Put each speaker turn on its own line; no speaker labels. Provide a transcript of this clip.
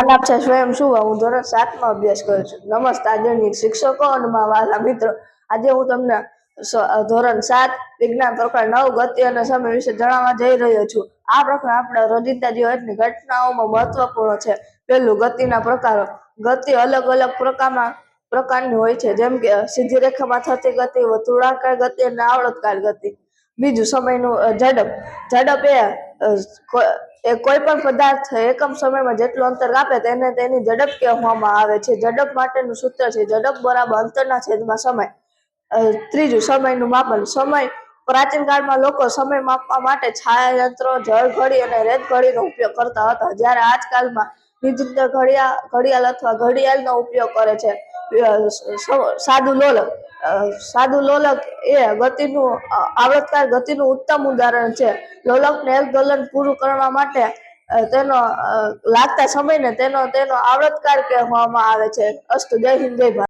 નામ છે સ્વયં શું હું ધોરણ 7માં અભ્યાસ કરું છું. નમસ્કાર આદરણીય શિક્ષકો અને મારા વહાલા મિત્રો. આજે હું તમને ધોરણ 7 વિજ્ઞાન પ્રકરણ 9 ગતિ અને સમય વિશે જણાવવા જઈ રહ્યો છું. આ પ્રકરણ આપણા રોજિંદા જીવનની ઘટનાઓમાં મહત્વપૂર્ણ છે. પહેલું, ગતિના પ્રકારો. ગતિ અલગ અલગ પ્રકારની હોય છે, જેમ કે સીધી રેખામાં થતી ગતિ, વર્તુળાકાર ગતિ અને આવર્તકાર ગતિ. બીજું, સમયનું ઝડપ. ઝડપ એ કોઈ પણ પદાર્થ એકમ સમયમાં જેટલું અંતર કાપે તેને તેની ઝડપ કહેવામાં આવે છે. ઝડપ માટેનું સૂત્ર છે ઝડપ બરાબર અંતરના છેદમાં સમય. ત્રીજું, સમયનું માપન. સમય. પ્રાચીન કાળમાં લોકો સમય માપવા માટે છાયાયંત્રો, જળ ઘડી અને રેત ઘડીનો ઉપયોગ કરતા હતા, જ્યારે આજકાલમાં ડિજિટલ ઘડિયાળ અથવા ઘડિયાળનો ઉપયોગ કરે છે. સાદું લોલક એ આવર્તકાર ગતિનું ઉત્તમ ઉદાહરણ છે. લોલકને એક ગલન પૂરું કરવા માટે તેનો લાગતા સમયને તેનો આવર્તકાર કહેવામાં આવે છે. અસ્તુ. જય હિન્દ, જય ભારત.